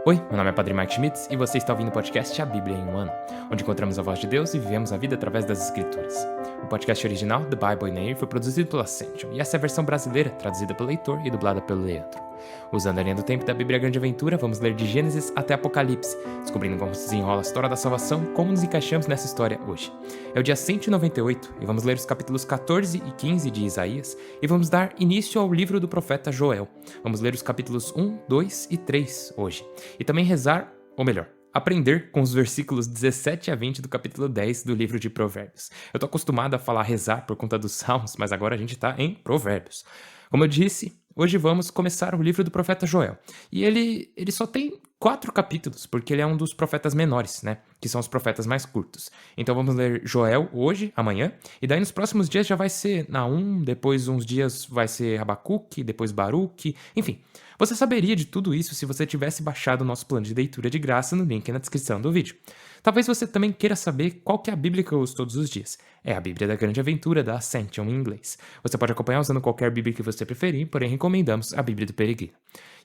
Oi, meu nome é Padre Mike Schmitz e você está ouvindo o podcast A Bíblia em um Ano, onde encontramos a voz de Deus e vivemos a vida através das Escrituras. O podcast original, The Bible in a Year, foi produzido pela Ascension e essa é a versão brasileira, traduzida pelo Heitor e dublada pelo Leandro. Usando a linha do tempo da Bíblia Grande Aventura, vamos ler de Gênesis até Apocalipse, descobrindo como se desenrola a história da salvação, como nos encaixamos nessa história hoje. É o dia 198 e vamos ler os capítulos 14 e 15 de Isaías e vamos dar início ao livro do profeta Joel. Vamos ler os capítulos 1, 2 e 3 hoje. E também rezar, ou melhor, aprender com os versículos 17 a 20 do capítulo 10 do livro de Provérbios. Eu tô acostumado a falar rezar por conta dos salmos, mas agora a gente tá em Provérbios. Como eu disse, hoje vamos começar o livro do profeta Joel. E ele só tem 4 capítulos, porque ele é um dos profetas menores, né? Que são os profetas mais curtos. Então vamos ler Joel hoje, amanhã, e daí nos próximos dias já vai ser Naum, depois uns dias vai ser Abacuque, depois Baruque, enfim. Você saberia de tudo isso se você tivesse baixado o nosso plano de leitura de graça no link na descrição do vídeo. Talvez você também queira saber qual que é a Bíblia que eu uso todos os dias. É a Bíblia da Grande Aventura, da Ascension em inglês. Você pode acompanhar usando qualquer Bíblia que você preferir, porém recomendamos a Bíblia do Peregrino.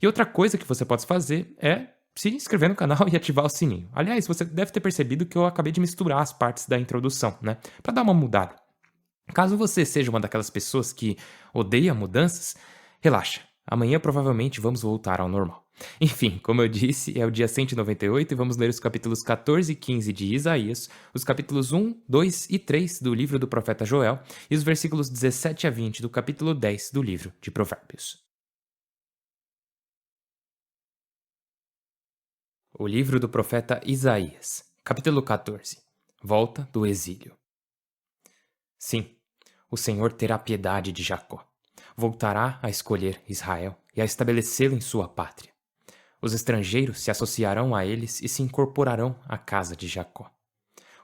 E outra coisa que você pode fazer é se inscrever no canal e ativar o sininho. Aliás, você deve ter percebido que eu acabei de misturar as partes da introdução, né? Para dar uma mudada. Caso você seja uma daquelas pessoas que odeia mudanças, relaxa. Amanhã provavelmente vamos voltar ao normal. Enfim, como eu disse, é o dia 198 e vamos ler os capítulos 14 e 15 de Isaías, os capítulos 1, 2 e 3 do livro do profeta Joel e os versículos 17 a 20 do capítulo 10 do livro de Provérbios. O livro do profeta Isaías, capítulo 14. Volta do exílio. Sim, o Senhor terá piedade de Jacó. Voltará a escolher Israel e a estabelecê-lo em sua pátria. Os estrangeiros se associarão a eles e se incorporarão à casa de Jacó.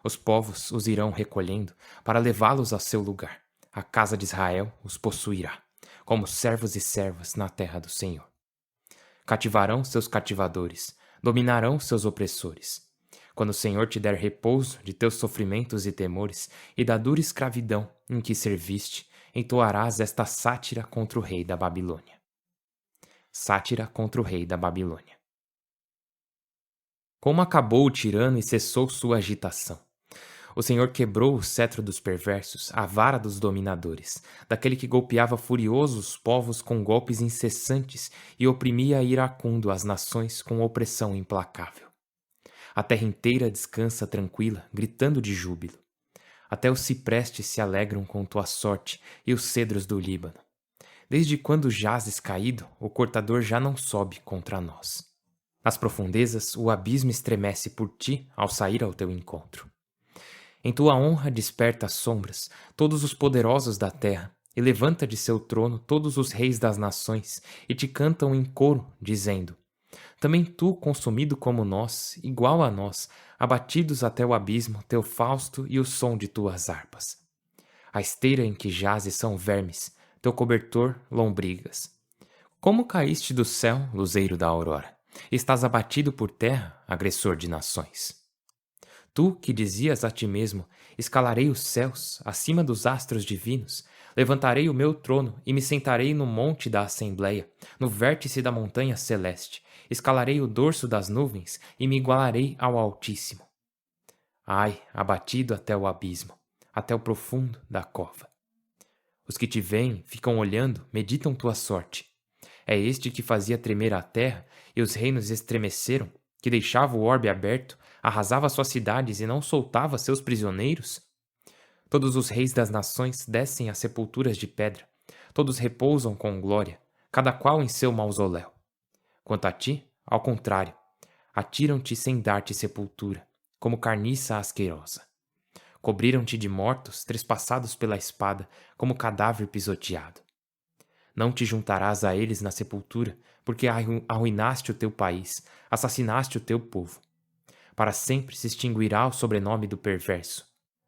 Os povos os irão recolhendo para levá-los a seu lugar. A casa de Israel os possuirá, como servos e servas na terra do Senhor. Cativarão seus cativadores, dominarão seus opressores. Quando o Senhor te der repouso de teus sofrimentos e temores e da dura escravidão em que serviste, entoarás esta sátira contra o rei da Babilônia. Sátira contra o rei da Babilônia. Como acabou o tirano e cessou sua agitação. O Senhor quebrou o cetro dos perversos, a vara dos dominadores, daquele que golpeava furioso os povos com golpes incessantes e oprimia iracundo as nações com opressão implacável. A terra inteira descansa tranquila, gritando de júbilo. Até os ciprestes se alegram com tua sorte e os cedros do Líbano. Desde quando jazes caído, o cortador já não sobe contra nós. Nas profundezas, o abismo estremece por ti ao sair ao teu encontro. Em tua honra desperta as sombras, todos os poderosos da terra, e levanta de seu trono todos os reis das nações, e te cantam em coro, dizendo: também tu, consumido como nós, igual a nós, abatidos até o abismo, teu fausto e o som de tuas harpas. A esteira em que jazes são vermes, teu cobertor, lombrigas. Como caíste do céu, luzeiro da aurora? Estás abatido por terra, agressor de nações. Tu, que dizias a ti mesmo, escalarei os céus, acima dos astros divinos, levantarei o meu trono e me sentarei no monte da assembleia, no vértice da montanha celeste, escalarei o dorso das nuvens e me igualarei ao Altíssimo. Ai, abatido até o abismo, até o profundo da cova. Os que te veem, ficam olhando, meditam tua sorte. É este que fazia tremer a terra e os reinos estremeceram, que deixava o orbe aberto, arrasava suas cidades e não soltava seus prisioneiros? Todos os reis das nações descem às sepulturas de pedra, todos repousam com glória, cada qual em seu mausoléu. Quanto a ti, ao contrário, atiram-te sem dar-te sepultura, como carniça asquerosa. Cobriram-te de mortos, trespassados pela espada, como cadáver pisoteado. Não te juntarás a eles na sepultura, porque arruinaste o teu país, assassinaste o teu povo. Para sempre se extinguirá o sobrenome do perverso.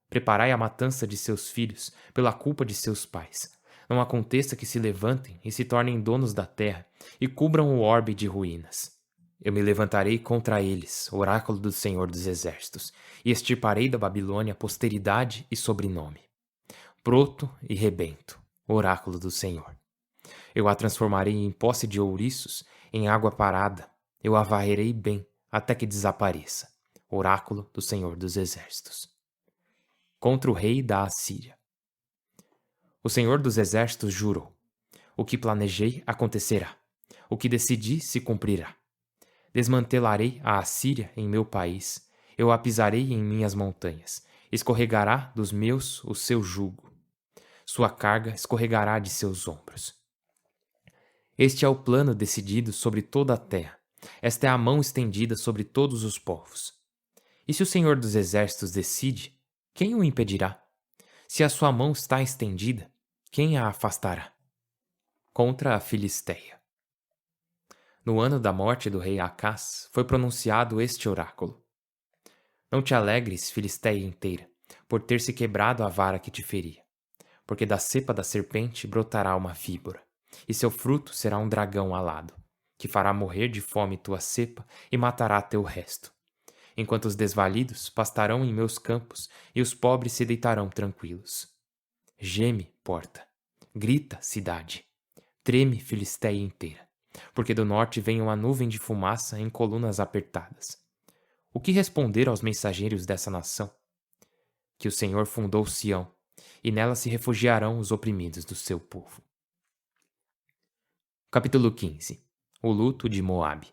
Preparai a matança de seus filhos, pela culpa de seus pais. Não aconteça que se levantem e se tornem donos da terra, e cubram o orbe de ruínas. Eu me levantarei contra eles, oráculo do Senhor dos Exércitos, e extirparei da Babilônia posteridade e sobrenome. Broto e rebento, oráculo do Senhor. Eu a transformarei em posse de ouriços, em água parada, eu a varrerei bem até que desapareça. Oráculo do Senhor dos Exércitos. Contra o rei da Assíria. O Senhor dos Exércitos jurou: o que planejei acontecerá, o que decidi se cumprirá. Desmantelarei a Assíria em meu país, eu a pisarei em minhas montanhas, escorregará dos meus o seu jugo, sua carga escorregará de seus ombros. Este é o plano decidido sobre toda a terra, esta é a mão estendida sobre todos os povos. E se o Senhor dos Exércitos decide, quem o impedirá? Se a sua mão está estendida, quem a afastará? Contra a Filisteia. No ano da morte do rei Acás, foi pronunciado este oráculo: não te alegres, Filisteia inteira, por ter se quebrado a vara que te feria, porque da cepa da serpente brotará uma víbora, e seu fruto será um dragão alado, que fará morrer de fome tua cepa e matará teu resto. Enquanto os desvalidos pastarão em meus campos e os pobres se deitarão tranquilos. Geme, porta. Grita, cidade. Treme, Filisteia inteira, porque do norte vem uma nuvem de fumaça em colunas apertadas. O que responder aos mensageiros dessa nação? Que o Senhor fundou Sião, e nela se refugiarão os oprimidos do seu povo. Capítulo 15. O luto de Moabe.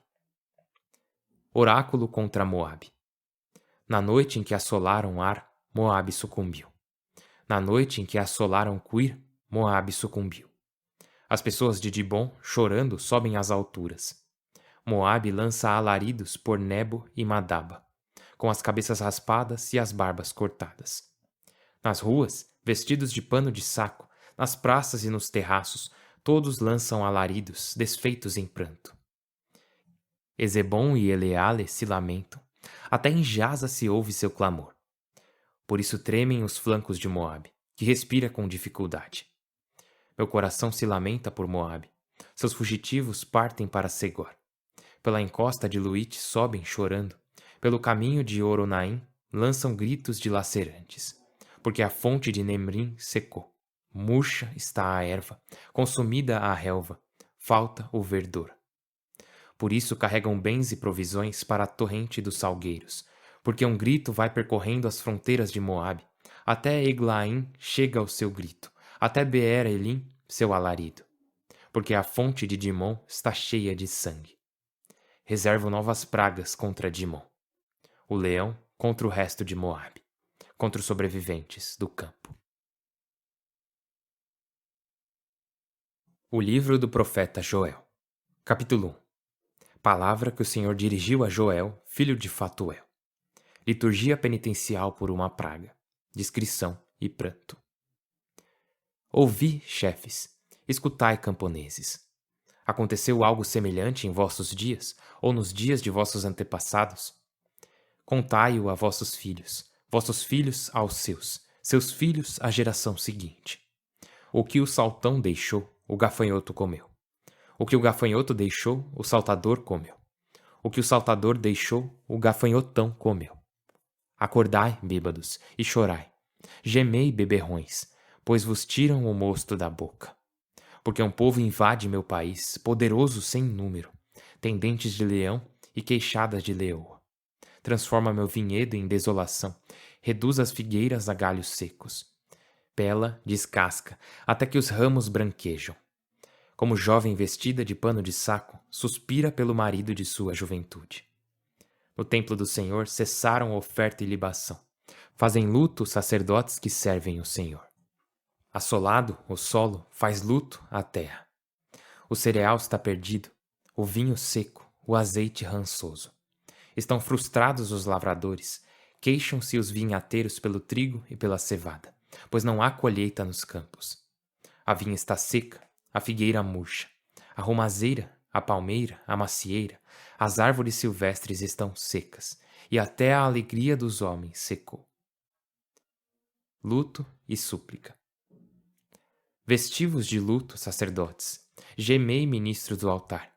Oráculo contra Moabe. Na noite em que assolaram Ar, Moabe sucumbiu. Na noite em que assolaram Quir, Moabe sucumbiu. As pessoas de Dibom, chorando, sobem às alturas. Moabe lança alaridos por Nebo e Madaba, com as cabeças raspadas e as barbas cortadas. Nas ruas, vestidos de pano de saco, nas praças e nos terraços, todos lançam alaridos, desfeitos em pranto. Ezebom e Eleale se lamentam, até em Jaza se ouve seu clamor. Por isso tremem os flancos de Moabe, que respira com dificuldade. Meu coração se lamenta por Moabe, seus fugitivos partem para Segor. Pela encosta de Luite sobem chorando, pelo caminho de Oronaim lançam gritos dilacerantes, porque a fonte de Nemrim secou. Murcha está a erva, consumida a relva, falta o verdor. Por isso carregam bens e provisões para a torrente dos salgueiros, porque um grito vai percorrendo as fronteiras de Moabe, até Eglaim chega o seu grito, até Beer Elim seu alarido, porque a fonte de Dimon está cheia de sangue. Reservo novas pragas contra Dimon, o leão contra o resto de Moabe, contra os sobreviventes do campo. O livro do profeta Joel. Capítulo 1. Palavra que o Senhor dirigiu a Joel, filho de Fatuel. Liturgia penitencial por uma praga. Descrição e pranto. Ouvi, chefes, escutai, camponeses. Aconteceu algo semelhante em vossos dias, ou nos dias de vossos antepassados? Contai-o a vossos filhos aos seus filhos à geração seguinte. O que o saltão deixou, o gafanhoto comeu. O que o gafanhoto deixou, o saltador comeu. O que o saltador deixou, o gafanhotão comeu. Acordai, bêbados, e chorai. Gemei, beberrões, pois vos tiram o mosto da boca. Porque um povo invade meu país, poderoso sem número, tem dentes de leão e queixadas de leoa. Transforma meu vinhedo em desolação, reduz as figueiras a galhos secos. Pela, descasca, até que os ramos branquejam. Como jovem vestida de pano de saco, suspira pelo marido de sua juventude. No templo do Senhor cessaram oferta e libação. Fazem luto os sacerdotes que servem o Senhor. Assolado, o solo faz luto à terra. O cereal está perdido, o vinho seco, o azeite rançoso. Estão frustrados os lavradores, queixam-se os vinhateiros pelo trigo e pela cevada, pois não há colheita nos campos. A vinha está seca, a figueira murcha, a romazeira, a palmeira, a macieira, as árvores silvestres estão secas, e até a alegria dos homens secou. Luto e súplica. Vestivos de luto, sacerdotes, gemei, ministros do altar.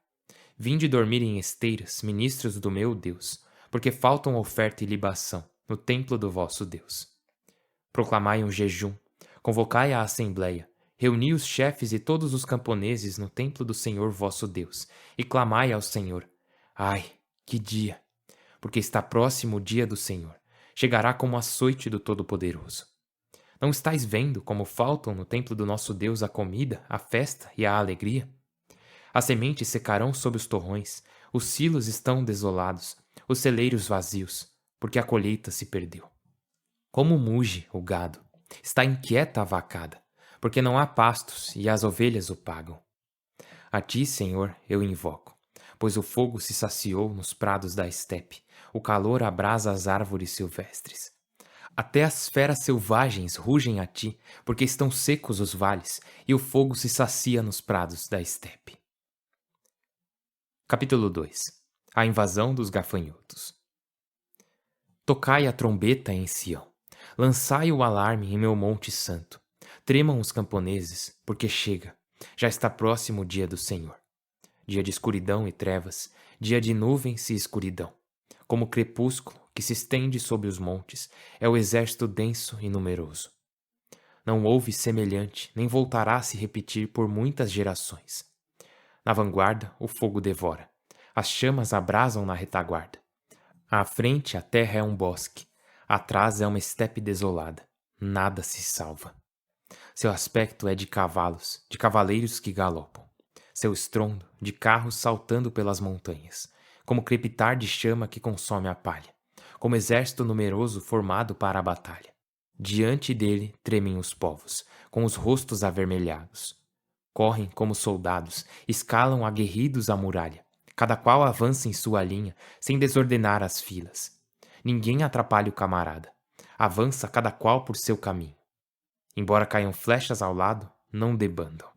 Vinde dormir em esteiras, ministros do meu Deus, porque faltam oferta e libação no templo do vosso Deus. Proclamai um jejum, convocai a assembleia, reuni os chefes e todos os camponeses no templo do Senhor vosso Deus, e clamai ao Senhor. Ai, que dia! Porque está próximo o dia do Senhor. Chegará como açoite do Todo-Poderoso. Não estais vendo como faltam no templo do nosso Deus a comida, a festa e a alegria? As sementes secarão sob os torrões, os silos estão desolados, os celeiros vazios, porque a colheita se perdeu. Como muge o gado, está inquieta a vacada, porque não há pastos e as ovelhas o pagam. A ti, Senhor, eu invoco, pois o fogo se saciou nos prados da estepe, o calor abrasa as árvores silvestres. Até as feras selvagens rugem a ti, porque estão secos os vales, e o fogo se sacia nos prados da estepe. Capítulo 2. A invasão dos gafanhotos. Tocai a trombeta em Sião, lançai o alarme em meu monte santo. Tremam os camponeses, porque chega, já está próximo o dia do Senhor. Dia de escuridão e trevas, dia de nuvens e escuridão. Como crepúsculo que se estende sobre os montes, é o exército denso e numeroso. Não houve semelhante, nem voltará a se repetir por muitas gerações. Na vanguarda, o fogo devora. As chamas abrasam na retaguarda. À frente, a terra é um bosque. Atrás é uma estepe desolada. Nada se salva. Seu aspecto é de cavalos, de cavaleiros que galopam. Seu estrondo, de carros saltando pelas montanhas. Como crepitar de chama que consome a palha. Como exército numeroso formado para a batalha. Diante dele tremem os povos, com os rostos avermelhados. Correm como soldados, escalam aguerridos a muralha. Cada qual avança em sua linha, sem desordenar as filas. Ninguém atrapalha o camarada. Avança cada qual por seu caminho. Embora caiam flechas ao lado, não debandam.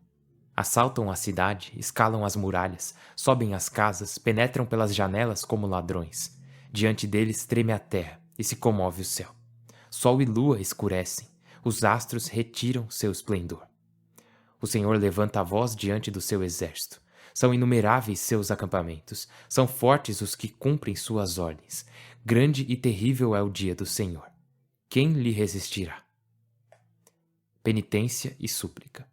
Assaltam a cidade, escalam as muralhas, sobem as casas, penetram pelas janelas como ladrões. Diante deles treme a terra e se comove o céu. Sol e lua escurecem, os astros retiram seu esplendor. O Senhor levanta a voz diante do seu exército. São inumeráveis seus acampamentos, são fortes os que cumprem suas ordens. Grande e terrível é o dia do Senhor. Quem lhe resistirá? Penitência e súplica.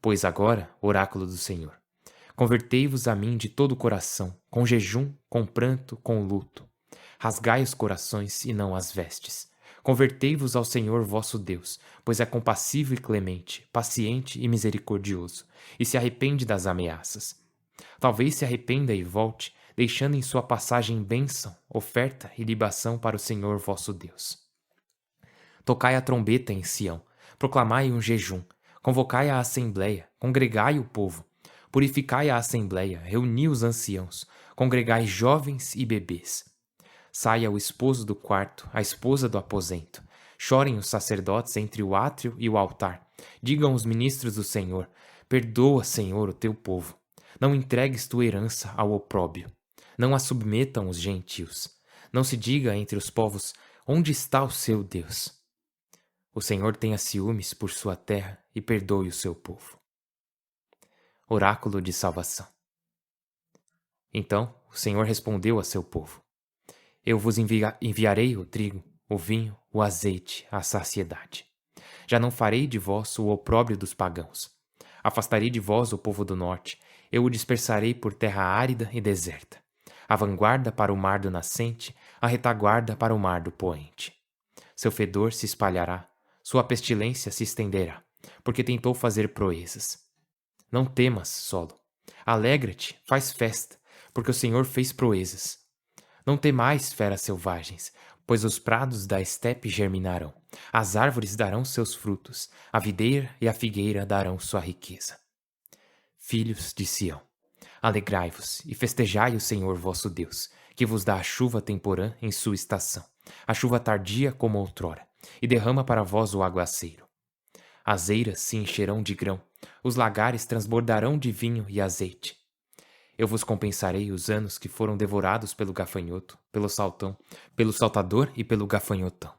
Pois agora, oráculo do Senhor, convertei-vos a mim de todo o coração, com jejum, com pranto, com luto. Rasgai os corações e não as vestes. Convertei-vos ao Senhor vosso Deus, pois é compassivo e clemente, paciente e misericordioso, e se arrepende das ameaças. Talvez se arrependa e volte, deixando em sua passagem bênção, oferta e libação para o Senhor vosso Deus. Tocai a trombeta em Sião, proclamai um jejum, convocai a assembleia, congregai o povo, purificai a assembleia, reuni os anciãos, congregai jovens e bebês. Saia o esposo do quarto, a esposa do aposento. Chorem os sacerdotes entre o átrio e o altar. Digam os ministros do Senhor: perdoa, Senhor, o teu povo. Não entregues tua herança ao opróbrio. Não a submetam os gentios. Não se diga entre os povos: onde está o seu Deus? O Senhor tenha ciúmes por sua terra e perdoe o seu povo. Oráculo de salvação. Então o Senhor respondeu a seu povo: eu vos enviarei o trigo, o vinho, o azeite, à saciedade. Já não farei de vós o opróbrio dos pagãos. Afastarei de vós o povo do norte, eu o dispersarei por terra árida e deserta. A vanguarda para o mar do nascente, a retaguarda para o mar do poente. Seu fedor se espalhará, sua pestilência se estenderá, porque tentou fazer proezas. Não temas, solo. Alegra-te, faz festa, porque o Senhor fez proezas. Não temais, feras selvagens, pois os prados da estepe germinarão, as árvores darão seus frutos, a videira e a figueira darão sua riqueza. Filhos de Sião, alegrai-vos e festejai o Senhor vosso Deus, que vos dá a chuva temporã em sua estação, a chuva tardia como outrora, e derrama para vós o aguaceiro. As eiras se encherão de grão, os lagares transbordarão de vinho e azeite. Eu vos compensarei os anos que foram devorados pelo gafanhoto, pelo saltão, pelo saltador e pelo gafanhotão,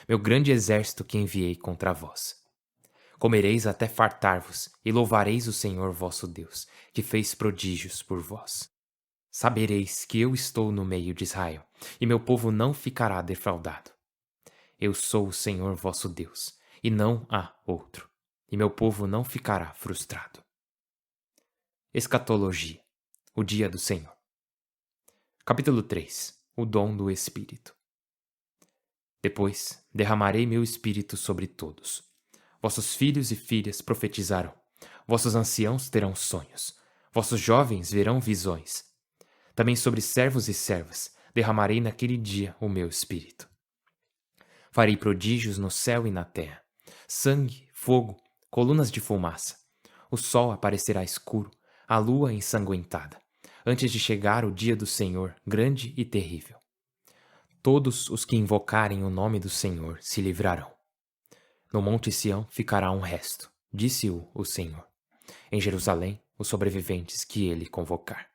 meu grande exército que enviei contra vós. Comereis até fartar-vos e louvareis o Senhor vosso Deus, que fez prodígios por vós. Sabereis que eu estou no meio de Israel, e meu povo não ficará defraudado. Eu sou o Senhor vosso Deus, e não há outro, e meu povo não ficará frustrado. Escatologia. O dia do Senhor. Capítulo 3. O dom do Espírito. Depois derramarei meu espírito sobre todos. Vossos filhos e filhas profetizarão. Vossos anciãos terão sonhos. Vossos jovens verão visões. Também sobre servos e servas derramarei naquele dia o meu espírito. Farei prodígios no céu e na terra. Sangue, fogo, colunas de fumaça. O sol aparecerá escuro, a lua ensanguentada, antes de chegar o dia do Senhor, grande e terrível. Todos os que invocarem o nome do Senhor se livrarão. No Monte Sião ficará um resto, disse-o o Senhor. Em Jerusalém, os sobreviventes que ele convocar.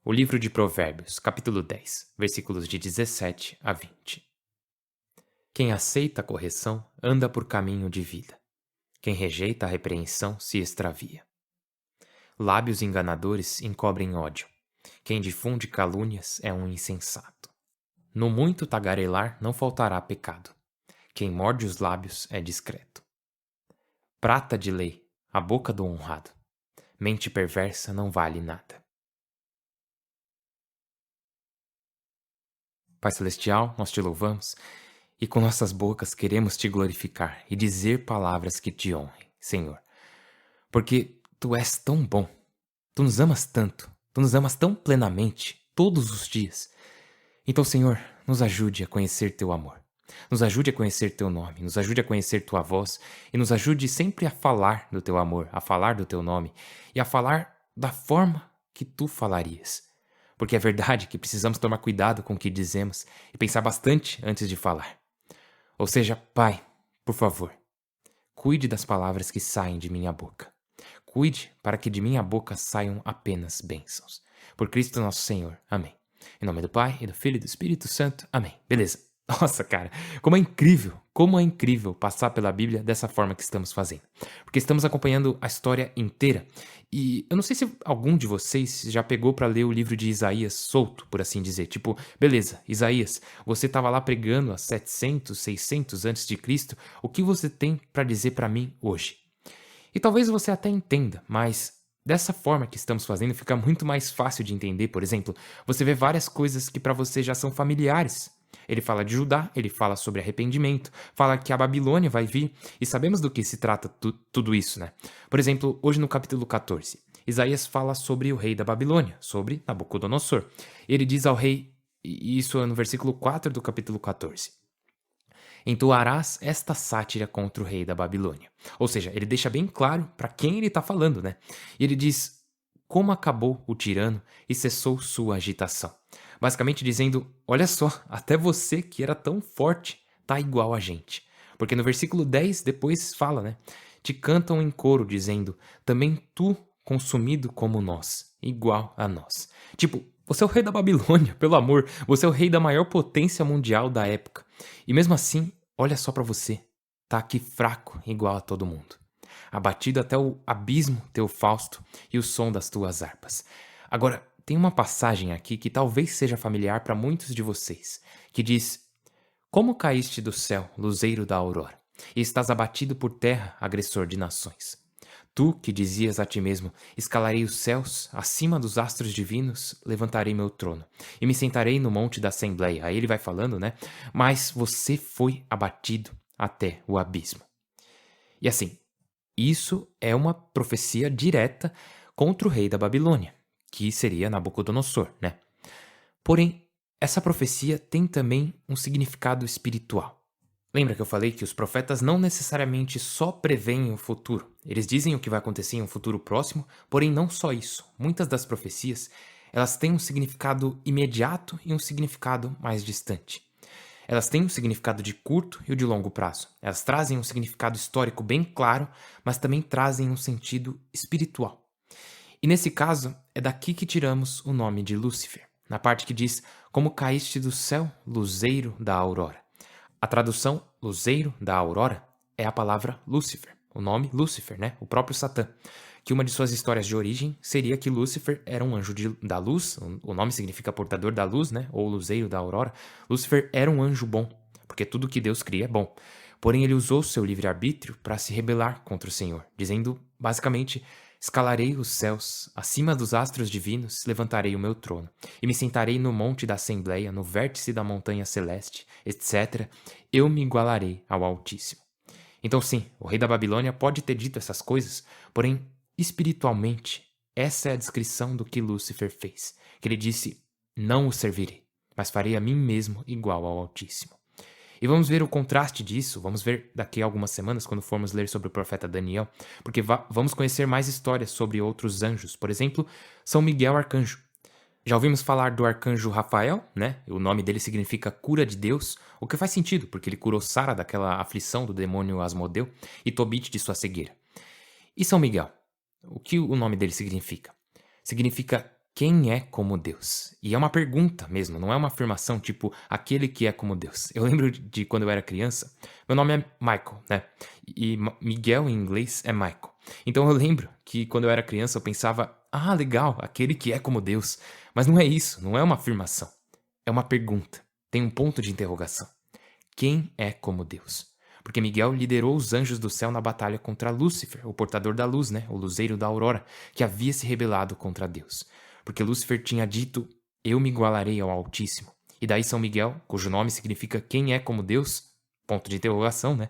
O livro de Provérbios, capítulo 10, versículos de 17 a 20. Quem aceita a correção anda por caminho de vida. Quem rejeita a repreensão se extravia. Lábios enganadores encobrem ódio. Quem difunde calúnias é um insensato. No muito tagarelar não faltará pecado. Quem morde os lábios é discreto. Prata de lei, a boca do honrado. Mente perversa não vale nada. Pai Celestial, nós te louvamos e com nossas bocas queremos te glorificar e dizer palavras que te honrem, Senhor. Porque tu és tão bom, tu nos amas tanto, tu nos amas tão plenamente, todos os dias. Então, Senhor, nos ajude a conhecer teu amor. Nos ajude a conhecer teu nome, nos ajude a conhecer tua voz e nos ajude sempre a falar do teu amor, a falar do teu nome e a falar da forma que tu falarias. Porque é verdade que precisamos tomar cuidado com o que dizemos e pensar bastante antes de falar. Ou seja, Pai, por favor, cuide das palavras que saem de minha boca. Cuide para que de minha boca saiam apenas bênçãos. Por Cristo nosso Senhor. Amém. Em nome do Pai, e do Filho e do Espírito Santo. Amém. Beleza. Nossa, cara, como é incrível passar pela Bíblia dessa forma que estamos fazendo. Porque estamos acompanhando a história inteira. E eu não sei se algum de vocês já pegou para ler o livro de Isaías solto, por assim dizer. Tipo, beleza, Isaías, você estava lá pregando há 700, 600 antes de Cristo. O que você tem para dizer para mim hoje? E talvez você até entenda, mas dessa forma que estamos fazendo fica muito mais fácil de entender. Por exemplo, você vê várias coisas que para você já são familiares. Ele fala de Judá, ele fala sobre arrependimento, fala que a Babilônia vai vir, e sabemos do que se trata tudo isso, né? Por exemplo, hoje no capítulo 14, Isaías fala sobre o rei da Babilônia, sobre Nabucodonosor. Ele diz ao rei, e isso é no versículo 4 do capítulo 14, entoarás esta sátira contra o rei da Babilônia. Ou seja, ele deixa bem claro para quem ele está falando, né? E ele diz, como acabou o tirano e cessou sua agitação. Basicamente dizendo, olha só, até você que era tão forte tá igual a gente. Porque no versículo 10 depois fala, né? Te cantam em coro dizendo, também tu consumido como nós, igual a nós. Tipo, você é o rei da Babilônia, pelo amor, você é o rei da maior potência mundial da época. E mesmo assim, olha só pra você, tá aqui fraco igual a todo mundo. Abatido até o abismo teu Fausto e o som das tuas harpas. Agora, tem uma passagem aqui que talvez seja familiar para muitos de vocês, que diz, como caíste do céu, luzeiro da aurora, e estás abatido por terra, agressor de nações. Tu, que dizias a ti mesmo, escalarei os céus, acima dos astros divinos, levantarei meu trono, e me sentarei no monte da Assembleia. Aí ele vai falando, né? Mas você foi abatido até o abismo. E assim, isso é uma profecia direta contra o rei da Babilônia, que seria Nabucodonosor, né? Porém, essa profecia tem também um significado espiritual. Lembra que eu falei que os profetas não necessariamente só preveem o futuro. Eles dizem o que vai acontecer em um futuro próximo, porém não só isso. Muitas das profecias, elas têm um significado imediato e um significado mais distante. Elas têm um significado de curto e o de longo prazo. Elas trazem um significado histórico bem claro, mas também trazem um sentido espiritual. E nesse caso, é daqui que tiramos o nome de Lúcifer, na parte que diz, como caíste do céu, luzeiro da aurora. A tradução luzeiro da aurora é a palavra Lúcifer, o nome Lúcifer, né? O próprio Satã. Que uma de suas histórias de origem seria que Lúcifer era um anjo da luz, o nome significa portador da luz, né? Ou luzeiro da aurora. Lúcifer era um anjo bom, porque tudo que Deus cria é bom. Porém, ele usou seu livre-arbítrio para se rebelar contra o Senhor, dizendo, basicamente, escalarei os céus, acima dos astros divinos levantarei o meu trono, e me sentarei no monte da Assembleia, no vértice da montanha celeste, etc. Eu me igualarei ao Altíssimo. Então sim, o rei da Babilônia pode ter dito essas coisas, porém, espiritualmente, essa é a descrição do que Lúcifer fez, que ele disse, não o servirei, mas farei a mim mesmo igual ao Altíssimo. E vamos ver o contraste disso, vamos ver daqui a algumas semanas, quando formos ler sobre o profeta Daniel, porque vamos conhecer mais histórias sobre outros anjos, por exemplo, São Miguel Arcanjo. Já ouvimos falar do arcanjo Rafael, né? O nome dele significa cura de Deus, o que faz sentido, porque ele curou Sara daquela aflição do demônio Asmodeu e Tobit de sua cegueira. E São Miguel? O que o nome dele significa? Significa quem é como Deus. E é uma pergunta mesmo, não é uma afirmação tipo aquele que é como Deus. Eu lembro de quando eu era criança, meu nome é Michael, né? E Miguel em inglês é Michael. Então eu lembro que quando eu era criança eu pensava, ah, legal, aquele que é como Deus. Mas não é isso, não é uma afirmação. É uma pergunta, tem um ponto de interrogação. Quem é como Deus? Porque Miguel liderou os anjos do céu na batalha contra Lúcifer, o portador da luz, né? O luzeiro da aurora, que havia se rebelado contra Deus. Porque Lúcifer tinha dito, eu me igualarei ao Altíssimo. E daí São Miguel, cujo nome significa quem é como Deus, ponto de interrogação, né?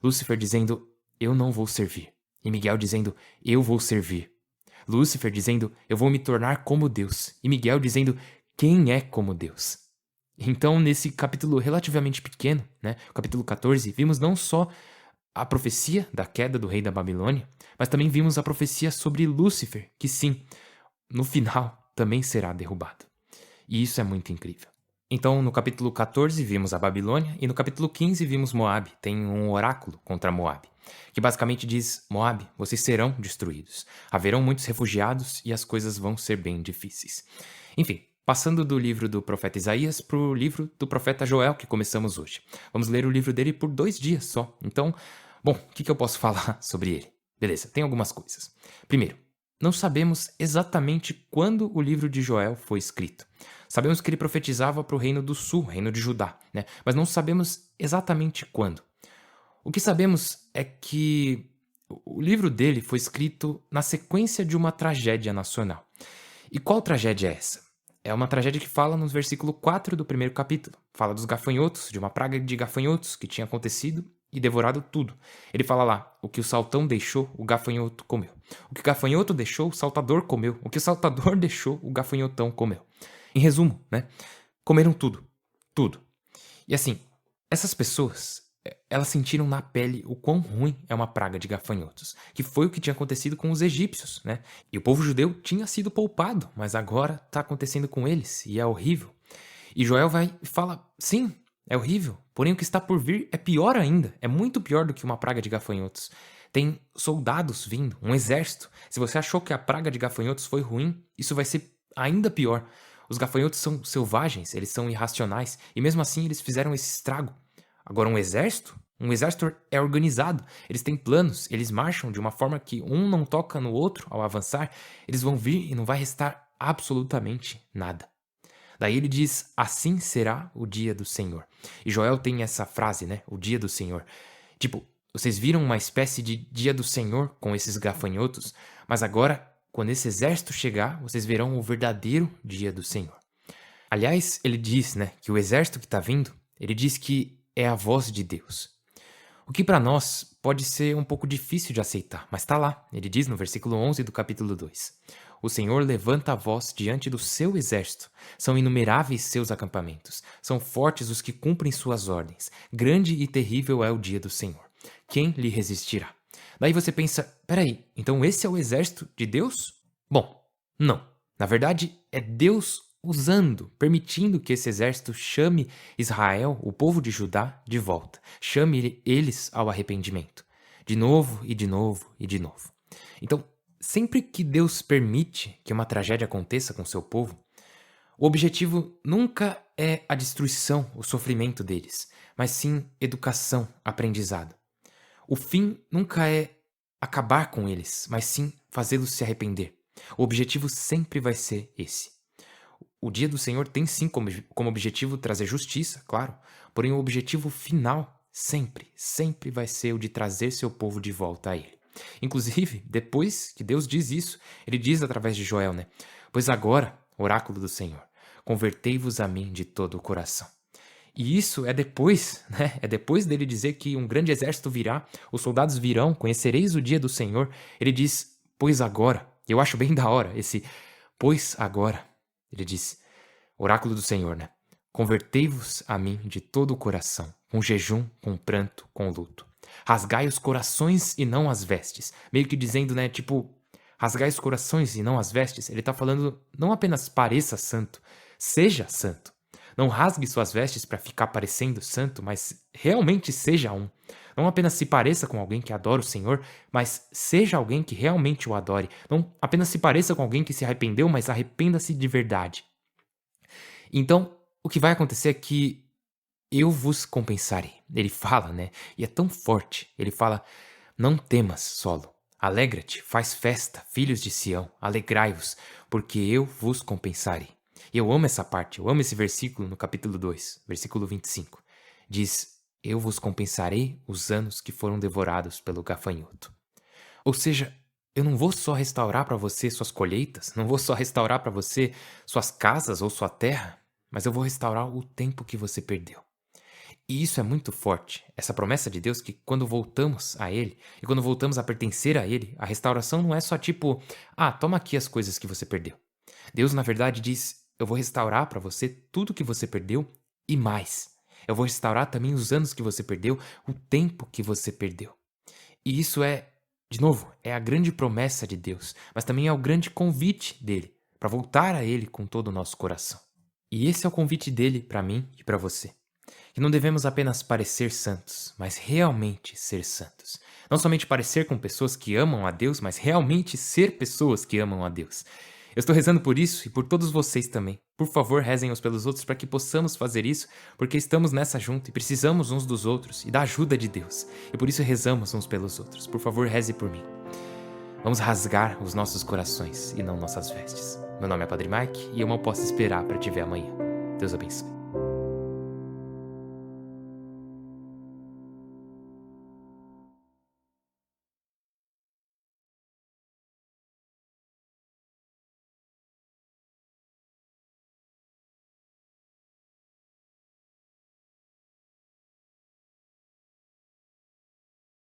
Lúcifer dizendo, eu não vou servir. E Miguel dizendo, eu vou servir. Lúcifer dizendo, eu vou me tornar como Deus. E Miguel dizendo, quem é como Deus? Então, nesse capítulo relativamente pequeno, né, o capítulo 14, vimos não só a profecia da queda do rei da Babilônia, mas também vimos a profecia sobre Lúcifer, que sim, no final também será derrubado. E isso é muito incrível. Então, no capítulo 14 vimos a Babilônia e no capítulo 15 vimos Moabe. Tem um oráculo contra Moabe, que basicamente diz, Moabe, vocês serão destruídos. Haverão muitos refugiados e as coisas vão ser bem difíceis. Enfim, passando do livro do profeta Isaías para o livro do profeta Joel, que começamos hoje. Vamos ler o livro dele por 2 dias só. Então, bom, o que eu posso falar sobre ele? Beleza, tem algumas coisas. Primeiro, não sabemos exatamente quando o livro de Joel foi escrito. Sabemos que ele profetizava para o reino do sul, reino de Judá, né? Mas não sabemos exatamente quando. O que sabemos é que o livro dele foi escrito na sequência de uma tragédia nacional. E qual tragédia é essa? É uma tragédia que fala no versículo 4 do primeiro capítulo. Fala dos gafanhotos, de uma praga de gafanhotos que tinha acontecido e devorado tudo. Ele fala lá, o que o saltão deixou, o gafanhoto comeu. O que o gafanhoto deixou, o saltador comeu. O que o saltador deixou, o gafanhotão comeu. Em resumo, né? Comeram tudo. Tudo. E assim, essas pessoas, elas sentiram na pele o quão ruim é uma praga de gafanhotos, que foi o que tinha acontecido com os egípcios, né? E o povo judeu tinha sido poupado, mas agora está acontecendo com eles, e é horrível. E Joel vai e fala, sim, é horrível, porém o que está por vir é pior ainda, é muito pior do que uma praga de gafanhotos. Tem soldados vindo, um exército. Se você achou que a praga de gafanhotos foi ruim, isso vai ser ainda pior. Os gafanhotos são selvagens, eles são irracionais, e mesmo assim eles fizeram esse estrago. Agora, um exército? Um exército é organizado, eles têm planos, eles marcham de uma forma que um não toca no outro ao avançar, eles vão vir e não vai restar absolutamente nada. Daí ele diz, assim será o dia do Senhor. E Joel tem essa frase, né? O dia do Senhor. Tipo, vocês viram uma espécie de dia do Senhor com esses gafanhotos, mas agora, quando esse exército chegar, vocês verão o verdadeiro dia do Senhor. Aliás, ele diz, né, que o exército que está vindo, ele diz que é a voz de Deus. O que para nós pode ser um pouco difícil de aceitar, mas está lá. Ele diz no versículo 11 do capítulo 2. O Senhor levanta a voz diante do seu exército. São inumeráveis seus acampamentos. São fortes os que cumprem suas ordens. Grande e terrível é o dia do Senhor. Quem lhe resistirá? Daí você pensa, peraí, então esse é o exército de Deus? Bom, não. Na verdade, é Deus usando, permitindo que esse exército chame Israel, o povo de Judá, de volta. Chame eles ao arrependimento. De novo e de novo e de novo. Então, sempre que Deus permite que uma tragédia aconteça com seu povo, o objetivo nunca é a destruição, o sofrimento deles, mas sim educação, aprendizado. O fim nunca é acabar com eles, mas sim fazê-los se arrepender. O objetivo sempre vai ser esse. O dia do Senhor tem sim como objetivo trazer justiça, claro, porém o objetivo final sempre, sempre vai ser o de trazer seu povo de volta a ele. Inclusive, depois que Deus diz isso, ele diz através de Joel, né? Pois agora, oráculo do Senhor, convertei-vos a mim de todo o coração. E isso é depois, né? É depois dele dizer que um grande exército virá, os soldados virão, conhecereis o dia do Senhor. Ele diz, pois agora. Eu acho bem da hora esse pois agora. Ele diz, oráculo do Senhor, né? Convertei-vos a mim de todo o coração, com jejum, com pranto, com luto. Rasgai os corações e não as vestes. Meio que dizendo, né? Tipo, rasgai os corações e não as vestes. Ele tá falando, não apenas pareça santo, seja santo. Não rasgue suas vestes para ficar parecendo santo, mas realmente seja um. Não apenas se pareça com alguém que adora o Senhor, mas seja alguém que realmente o adore. Não apenas se pareça com alguém que se arrependeu, mas arrependa-se de verdade. Então, o que vai acontecer é que eu vos compensarei. Ele fala, né? E é tão forte. Ele fala, não temas, solo. Alegra-te, faz festa, filhos de Sião, alegrai-vos, porque eu vos compensarei. E eu amo essa parte, eu amo esse versículo no capítulo 2, versículo 25. Diz, eu vos compensarei os anos que foram devorados pelo gafanhoto. Ou seja, eu não vou só restaurar para você suas colheitas, não vou só restaurar para você suas casas ou sua terra, mas eu vou restaurar o tempo que você perdeu. E isso é muito forte, essa promessa de Deus que quando voltamos a Ele, e quando voltamos a pertencer a Ele, a restauração não é só tipo, toma aqui as coisas que você perdeu. Deus, na verdade, diz, eu vou restaurar para você tudo que você perdeu e mais. Eu vou restaurar também os anos que você perdeu, o tempo que você perdeu. E isso de novo, é a grande promessa de Deus, mas também é o grande convite dele, para voltar a Ele com todo o nosso coração. E esse é o convite dele para mim e para você. Que não devemos apenas parecer santos, mas realmente ser santos. Não somente parecer com pessoas que amam a Deus, mas realmente ser pessoas que amam a Deus. Eu estou rezando por isso e por todos vocês também. Por favor, rezem uns pelos outros para que possamos fazer isso, porque estamos nessa junto e precisamos uns dos outros e da ajuda de Deus. E por isso rezamos uns pelos outros. Por favor, reze por mim. Vamos rasgar os nossos corações e não nossas vestes. Meu nome é Padre Mike e eu mal posso esperar para te ver amanhã. Deus abençoe.